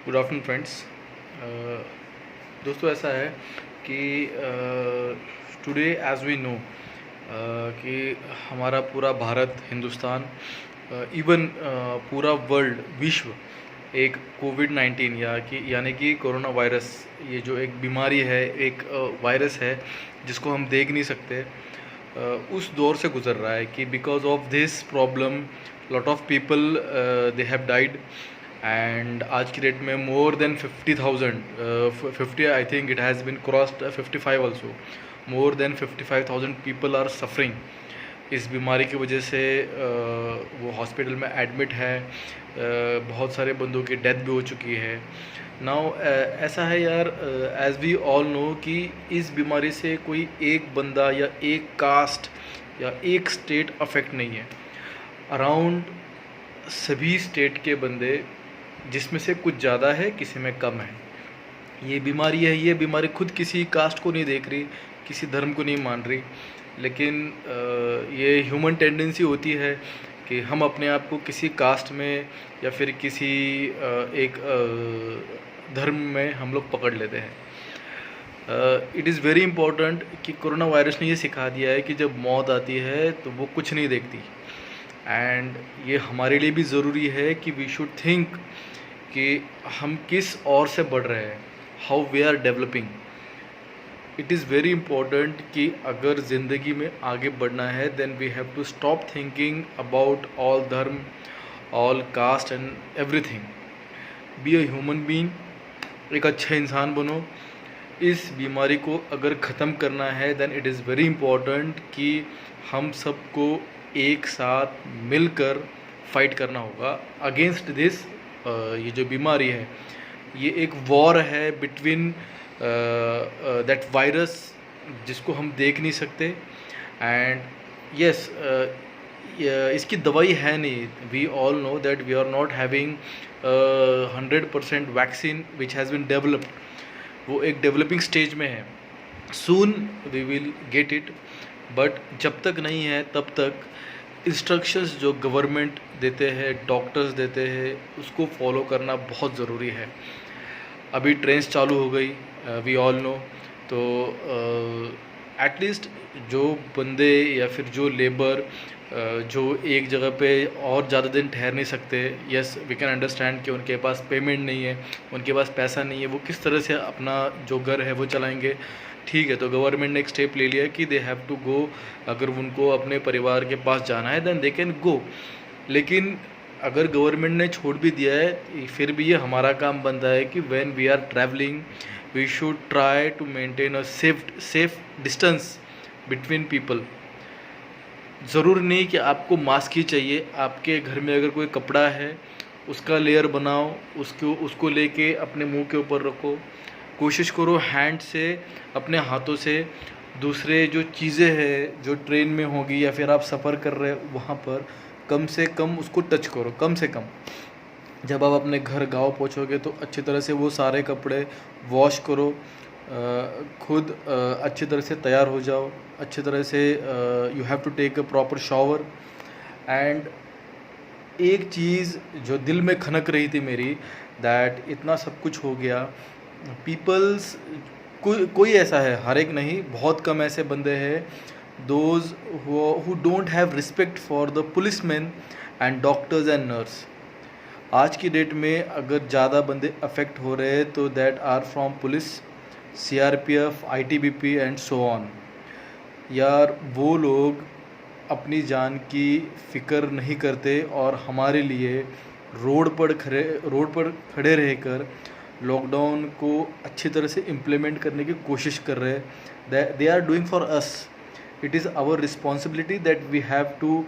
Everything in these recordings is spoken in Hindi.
Good afternoon friends. दोस्तों, ऐसा है कि टुडे एज वी नो कि हमारा पूरा भारत, हिंदुस्तान, इवन पूरा वर्ल्ड, विश्व एक कोविड-19 यानी कि कोरोना वायरस, ये जो एक बीमारी है, एक वायरस है जिसको हम देख नहीं सकते, उस दौर से गुज़र रहा है कि because of this problem lot of people they have died. And आज की डेट में more than 50,000, 50, I think it has been crossed 55 also, more than 55,000 people are suffering इस बीमारी की वजह से। वो हॉस्पिटल में एडमिट है, बहुत सारे बंदों की डेथ भी हो चुकी है। नाउ ऐसा है यार, एज वी ऑल नो कि इस बीमारी से कोई एक बंदा या एक कास्ट या एक स्टेट अफेक्ट नहीं है। अराउंड सभी स्टेट के बंदे, जिसमें से कुछ ज़्यादा है, किसी में कम है, ये बीमारी है। ये बीमारी खुद किसी कास्ट को नहीं देख रही, किसी धर्म को नहीं मान रही, लेकिन ये ह्यूमन टेंडेंसी होती है कि हम अपने आप को किसी कास्ट में या फिर किसी एक धर्म में हम लोग पकड़ लेते हैं। इट इज़ वेरी इम्पॉर्टेंट कि कोरोना वायरस ने ये सिखा दिया है कि जब मौत आती है तो वो कुछ नहीं देखती। एंड ये हमारे लिए भी ज़रूरी है कि वी शुड थिंक कि हम किस ओर से बढ़ रहे हैं, how we are developing. It is very important कि अगर ज़िंदगी में आगे बढ़ना है then we have to stop thinking about all धर्म, all caste and everything. Be a human being, एक अच्छा इंसान बनो। इस बीमारी को अगर ख़त्म करना है then it is very important कि हम सबको एक साथ मिलकर फाइट करना होगा अगेंस्ट दिस। ये जो बीमारी है, ये एक वॉर है बिटवीन दैट वायरस जिसको हम देख नहीं सकते। एंड यस, इसकी दवाई है नहीं। We all know that we are not having 100% vaccine which has been developed. वो एक डेवलपिंग स्टेज में है, soon we will get it. But जब तक नहीं है तब तक इंस्ट्रक्शंस जो गवर्नमेंट देते हैं, डॉक्टर्स देते हैं, उसको फॉलो करना बहुत ज़रूरी है। अभी ट्रेन्स चालू हो गई, वी ऑल नो। तो एटलीस्ट जो बंदे या फिर जो लेबर जो एक जगह पे और ज़्यादा दिन ठहर नहीं सकते, यस वी कैन अंडरस्टैंड कि उनके पास पेमेंट नहीं है, उनके पास पैसा नहीं है, वो किस तरह से अपना जो घर है वो चलाएंगे। ठीक है, तो गवर्नमेंट ने एक स्टेप ले लिया कि दे हैव टू गो। अगर उनको अपने परिवार के पास जाना है देन दे कैन गो। लेकिन अगर गवर्नमेंट ने छोड़ भी दिया है, फिर भी ये हमारा काम बनता है कि when we are travelling we should try to maintain a safe distance between people. ज़रूर नहीं कि आपको मास्क ही चाहिए। आपके घर में अगर कोई कपड़ा है, उसका लेयर बनाओ, उसको लेके अपने मुंह के ऊपर रखो। कोशिश करो हैंड से, अपने हाथों से दूसरे जो चीज़ें हैं जो ट्रेन में होगी या फिर आप सफ़र कर रहे हो वहाँ पर, कम से कम उसको टच करो। कम से कम जब आप अपने घर गांव पहुँचोगे तो अच्छी तरह से वो सारे कपड़े वॉश करो, खुद अच्छी तरह से तैयार हो जाओ, अच्छी तरह से you have to take a proper shower. And एक चीज़ जो दिल में खनक रही थी मेरी, दैट इतना सब कुछ हो गया, पीपल्स, कोई ऐसा है, हर एक नहीं, बहुत कम ऐसे बंदे हैं, those who don't have respect for the policeman and doctors and nurse. आज की डेट में अगर ज़्यादा बंदे अफेक्ट हो रहे हैं तो that are from police, CRPF, ITBP and so on. यार वो लोग अपनी जान की फ़िक्र नहीं करते और हमारे लिए रोड पर खड़े रहकर लॉकडाउन को अच्छी तरह से इम्प्लीमेंट करने की कोशिश कर रहे हैं। They are doing for us. It is our responsibility that we have to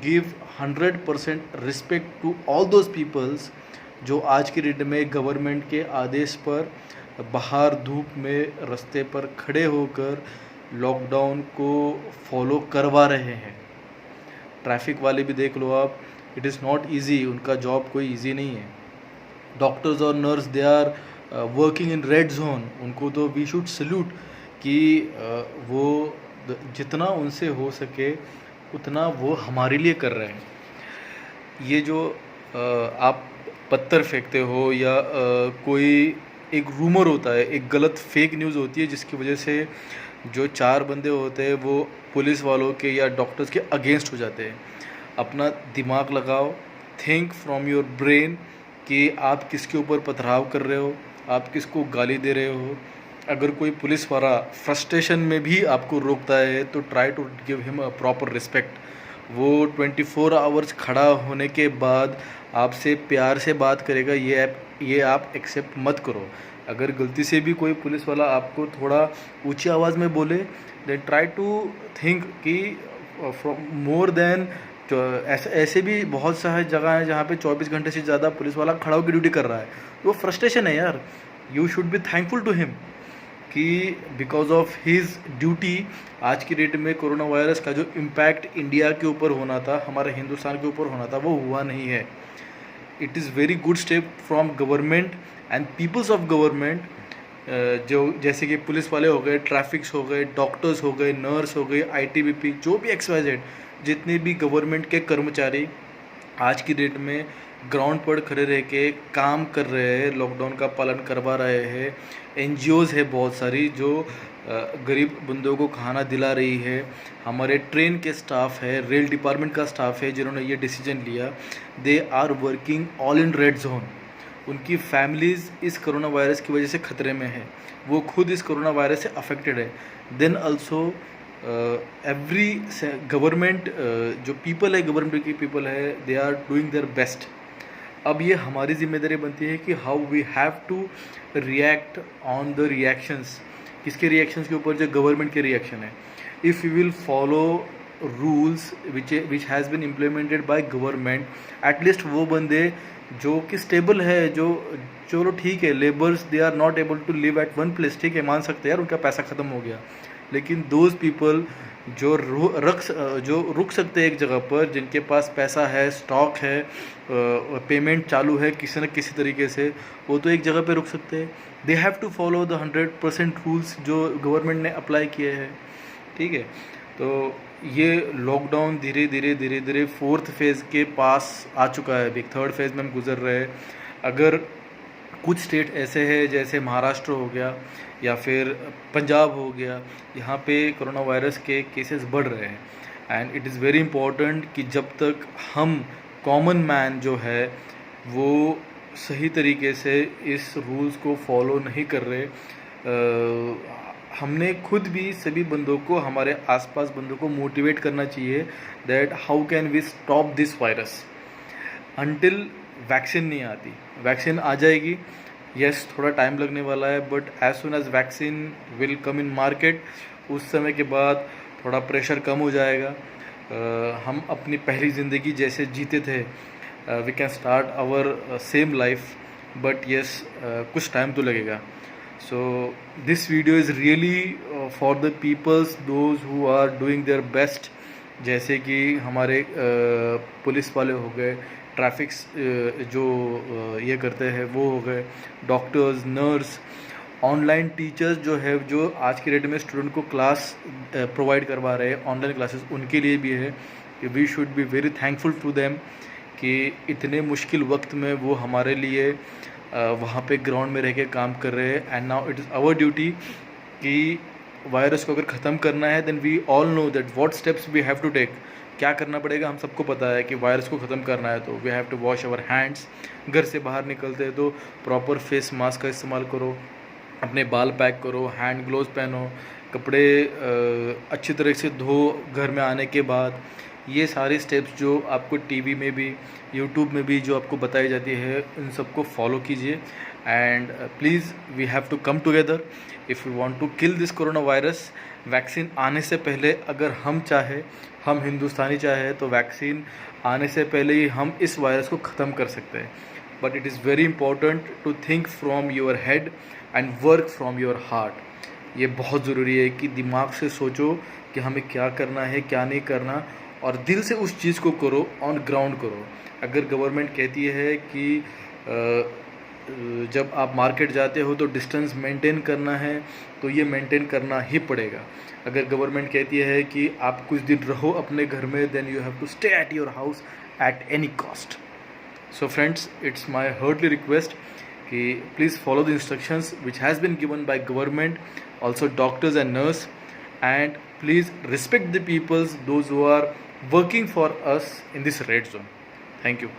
give 100% respect to all those peoples जो आज की डेट में गवर्नमेंट के आदेश पर बाहर धूप में रास्ते पर खड़े होकर लॉकडाउन को फॉलो करवा रहे हैं। ट्रैफिक वाले भी देख लो आप, इट इज़ नॉट ईजी, उनका जॉब कोई ईजी नहीं है। डॉक्टर्स और nurse, they are working in red zone. उनको तो वी शुड सल्यूट कि वो जितना उनसे हो सके उतना वो हमारे लिए कर रहे हैं। ये जो आप पत्थर फेंकते हो या कोई एक रूमर होता है, एक गलत फेक न्यूज़ होती है जिसकी वजह से जो 4 बंदे होते हैं वो पुलिस वालों के या डॉक्टर्स के अगेंस्ट हो जाते हैं। अपना दिमाग लगाओ, थिंक फ्रॉम योर ब्रेन कि आप किसके ऊपर पथराव कर रहे हो, आप किसको गाली दे रहे हो। अगर कोई पुलिस वाला फ्रस्ट्रेशन में भी आपको रोकता है तो try to give him a proper respect. वो 24 आवर्स खड़ा होने के बाद आपसे प्यार से बात करेगा, ये आप एक्सेप्ट मत करो। अगर गलती से भी कोई पुलिस वाला आपको थोड़ा ऊंची आवाज़ में बोले, देन ट्राई टू थिंक कि फ्रॉम मोर देन, ऐसे भी बहुत सारी जगह हैं जहाँ पे 24 घंटे से ज़्यादा पुलिस वाला खड़ा होकर ड्यूटी कर रहा है। वो फ्रस्ट्रेशन है यार, you should be thankful to him कि बिकॉज ऑफ हिज ड्यूटी आज की डेट में कोरोना वायरस का जो इम्पैक्ट इंडिया के ऊपर होना था, हमारे हिंदुस्तान के ऊपर होना था, वो हुआ नहीं है। It is very good step from government and peoples of government, जो जैसे कि पुलिस वाले हो गए, ट्रैफिक्स हो गए, डॉक्टर्स हो गए, नर्स हो गए, आईटीबीपी, जो भी XYZ जितने भी गवर्नमेंट के कर्मचारी आज की डेट में ग्राउंड पर खड़े रह के काम कर रहे हैं, लॉकडाउन का पालन करवा रहे हैं। NGOs है बहुत सारी जो गरीब बंदों को खाना दिला रही है। हमारे ट्रेन के स्टाफ है, रेल डिपार्टमेंट का स्टाफ है जिन्होंने ये डिसीजन लिया, they are working all in red zone. उनकी फैमिलीज़ इस कोरोना वायरस की वजह से ख़तरे में है, वो खुद इस कोरोना वायरस से अफेक्टेड है। देन ऑल्सो एवरी गवर्नमेंट, जो पीपल है, गवर्नमेंट की पीपल है, they are doing their best. अब ये हमारी जिम्मेदारी बनती है कि how we have to react on the reactions. किसके रिएक्शंस के ऊपर? जो गवर्नमेंट के रिएक्शन है। If you will follow rules which has been implemented by government, at least वो बंदे जो कि स्टेबल है, जो चलो ठीक है, labours they are not able to live at one place, ठीक है, मान सकते हैं यार उनका पैसा ख़त्म हो गया, लेकिन दोज पीपल जो रुक सकते हैं एक जगह पर, जिनके पास पैसा है, स्टॉक है, पेमेंट चालू है किसी न किसी तरीके से, वो तो एक जगह पे रुक सकते हैं। They have to follow the 100% rules जो गवर्नमेंट ने अप्लाई किए हैं, ठीक है। तो ये लॉकडाउन धीरे धीरे 4th फेज़ के पास आ चुका है, अभी 3rd फेज़ में हम गुजर रहे हैं। अगर कुछ स्टेट ऐसे हैं जैसे महाराष्ट्र हो गया या फिर पंजाब हो गया, यहाँ पे कोरोना वायरस के केसेस बढ़ रहे हैं, and it is very important कि जब तक हम कॉमन मैन जो है वो सही तरीके से इस रूल्स को फॉलो नहीं कर रहे, हमने खुद भी सभी बंदों को, हमारे आसपास बंदों को मोटिवेट करना चाहिए that how can we stop this virus until vaccine नहीं आती। वैक्सीन आ जाएगी, यस थोड़ा टाइम लगने वाला है, but as soon as vaccine will come in market, उस समय के बाद थोड़ा प्रेशर कम हो जाएगा। हम अपनी पहली ज़िंदगी जैसे जीते थे, we can start our same life, but yes कुछ टाइम तो लगेगा। So this video is really for the peoples those who are doing their best, जैसे कि हमारे पुलिस वाले हो गए, ट्रैफिक्स जो ये करते हैं वो हो गए, डॉक्टर्स, नर्स, ऑनलाइन टीचर्स जो है, जो आज की डेट में स्टूडेंट को क्लास प्रोवाइड करवा रहे हैं, ऑनलाइन क्लासेस, उनके लिए भी है कि we should be very thankful to them कि इतने मुश्किल वक्त में वो हमारे लिए वहाँ पे ग्राउंड में रह के काम कर रहे हैं। And now it is our duty कि वायरस को अगर ख़त्म करना है, then we all know that what steps we have to take. क्या करना पड़ेगा हम सबको पता है कि वायरस को ख़त्म करना है तो we have to wash our hands. घर से बाहर निकलते हैं तो प्रॉपर फेस मास्क का इस्तेमाल करो, अपने बाल पैक करो, हैंड ग्लोव्स पहनो, कपड़े अच्छी तरह से धो घर में आने के बाद। ये सारे स्टेप्स जो आपको टीवी में भी, यूट्यूब में भी जो आपको बताई जाती है, इन सबको फॉलो कीजिए। And please we have to come together if you want to kill this corona virus. Vaccine आने से पहले अगर हम चाहे, हम हिंदुस्तानी चाहे, तो वैक्सीन आने से पहले ही हम इस वायरस को ख़त्म कर सकते हैं। But it is very important to think from your head and work from your heart. ये बहुत ज़रूरी है कि दिमाग से सोचो कि हमें क्या करना है, क्या नहीं करना, और दिल से उस चीज़ को करो, ऑन ग्राउंड करो। अगर गवर्नमेंट कहती है कि जब आप मार्केट जाते हो तो डिस्टेंस मेंटेन करना है, तो ये मेंटेन करना ही पड़ेगा। अगर गवर्नमेंट कहती है कि आप कुछ दिन रहो अपने घर में, then you have to stay at your house at any cost. So friends, it's my heartily request कि please follow the instructions which has been given by government, also doctors and nurse, and please respect the peoples, those who are working for us in this red zone. Thank you.